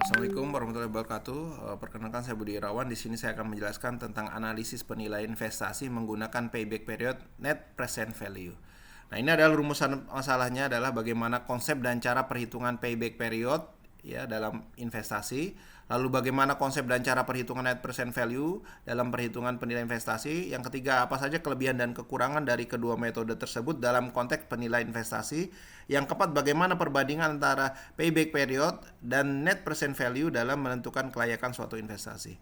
Assalamualaikum warahmatullahi wabarakatuh. Perkenalkan saya Budi Irawan. Di sini saya akan menjelaskan tentang analisis penilaian investasi menggunakan payback period net present value. Nah, ini adalah rumusan masalahnya adalah bagaimana konsep dan cara perhitungan payback period ya dalam investasi. Lalu bagaimana konsep dan cara perhitungan net present value dalam perhitungan penilaian investasi. Yang ketiga, apa saja kelebihan dan kekurangan dari kedua metode tersebut dalam konteks penilaian investasi. Yang keempat, bagaimana perbandingan antara payback period dan net present value dalam menentukan kelayakan suatu investasi.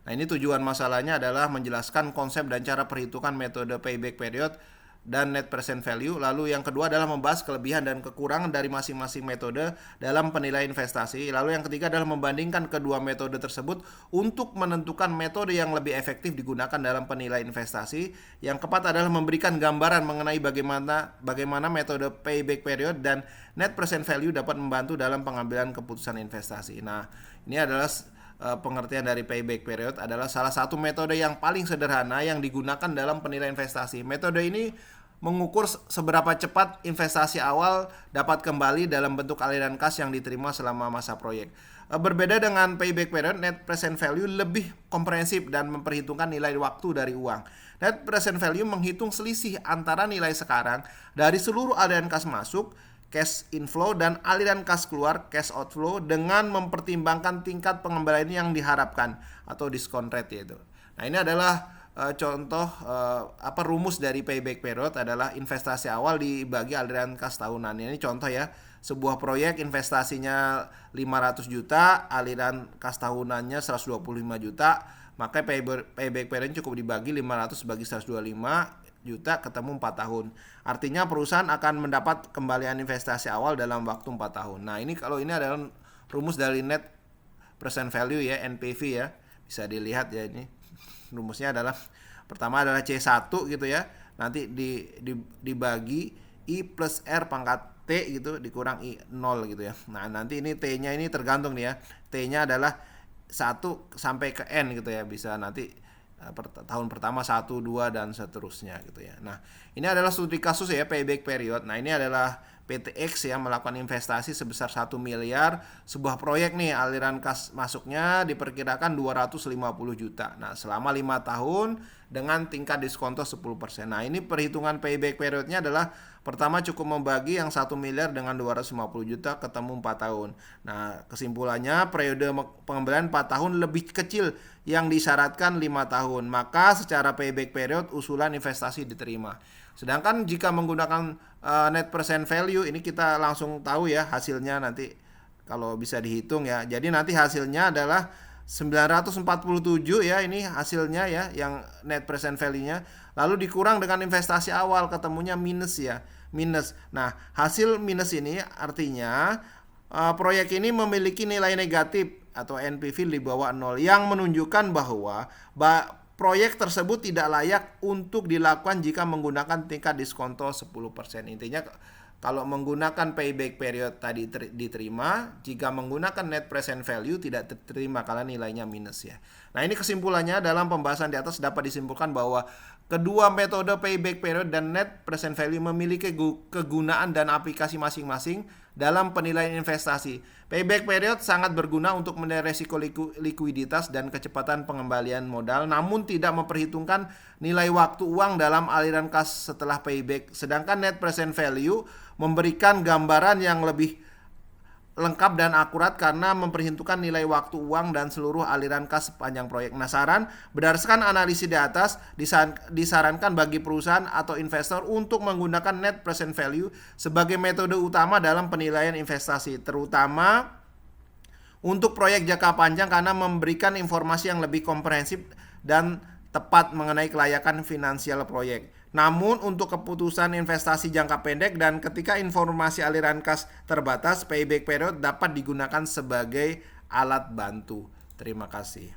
Nah, ini tujuan masalahnya adalah menjelaskan konsep dan cara perhitungan metode payback period dan net present value. Lalu yang kedua adalah membahas kelebihan dan kekurangan dari masing-masing metode dalam penilaian investasi. Lalu yang ketiga adalah membandingkan kedua metode tersebut untuk menentukan metode yang lebih efektif digunakan dalam penilaian investasi. Yang keempat adalah memberikan gambaran mengenai bagaimana metode payback period dan net present value dapat membantu dalam pengambilan keputusan investasi. Nah, ini adalah pengertian dari payback period adalah salah satu metode yang paling sederhana yang digunakan dalam penilaian investasi. Metode ini mengukur seberapa cepat investasi awal dapat kembali dalam bentuk aliran kas yang diterima selama masa proyek. Berbeda dengan payback period, net present value lebih komprehensif dan memperhitungkan nilai waktu dari uang. Net present value menghitung selisih antara nilai sekarang dari seluruh aliran kas masuk, cash inflow, dan aliran kas keluar, cash outflow, dengan mempertimbangkan tingkat pengembalian yang diharapkan atau discount rate yaitu. Nah, ini adalah contoh rumus dari payback period adalah investasi awal dibagi aliran kas tahunan. Ini contoh ya, sebuah proyek investasinya 500 juta, aliran kas tahunannya 125 juta, maka payback period cukup dibagi 500 bagi 125 juta ketemu 4 tahun. Artinya perusahaan akan mendapat kembalian investasi awal dalam waktu 4 tahun. Nah, ini kalau ini adalah rumus dari net present value ya, NPV ya. Bisa dilihat ya ini. Rumusnya adalah pertama adalah C1 gitu ya. Nanti dibagi I plus R pangkat T gitu dikurang I 0 gitu ya. Nah, nanti ini T-nya ini tergantung nih ya. T-nya adalah 1 sampai ke N gitu ya. Bisa nanti tahun pertama 1, 2 dan seterusnya gitu ya. Nah, ini adalah studi kasus ya payback period. Nah, ini adalah PTX ya melakukan investasi sebesar 1 miliar, sebuah proyek nih aliran kas masuknya diperkirakan 250 juta. Nah, selama 5 tahun dengan tingkat diskonto 10%. Nah, ini perhitungan payback periodnya adalah pertama cukup membagi yang 1 miliar dengan 250 juta ketemu 4 tahun. Nah, kesimpulannya periode pengembalian 4 tahun lebih kecil yang disyaratkan 5 tahun. Maka secara payback period usulan investasi diterima. Sedangkan jika menggunakan net present value ini kita langsung tahu ya hasilnya nanti kalau bisa dihitung ya. Jadi nanti hasilnya adalah 947 ya, ini hasilnya ya yang net present value-nya. Lalu dikurang dengan investasi awal ketemunya minus ya, minus. Nah, hasil minus ini artinya proyek ini memiliki nilai negatif atau NPV di bawah 0 yang menunjukkan bahwa proyek tersebut tidak layak untuk dilakukan jika menggunakan tingkat diskonto 10%. Intinya kalau menggunakan payback period tadi diterima, jika menggunakan net present value tidak diterima karena nilainya minus ya. Nah, ini kesimpulannya dalam pembahasan di atas dapat disimpulkan bahwa kedua metode payback period dan net present value memiliki kegunaan dan aplikasi masing-masing dalam penilaian investasi. Payback period sangat berguna untuk menilai risiko likuiditas dan kecepatan pengembalian modal, namun tidak memperhitungkan nilai waktu uang dalam aliran kas setelah payback. Sedangkan net present value memberikan gambaran yang lebih lengkap dan akurat karena memperhitungkan nilai waktu uang dan seluruh aliran kas sepanjang proyek. Nah, berdasarkan analisis di atas disarankan bagi perusahaan atau investor untuk menggunakan net present value sebagai metode utama dalam penilaian investasi, terutama untuk proyek jangka panjang karena memberikan informasi yang lebih komprehensif dan tepat mengenai kelayakan finansial proyek. Namun untuk keputusan investasi jangka pendek dan ketika informasi aliran kas terbatas, payback period dapat digunakan sebagai alat bantu. Terima kasih.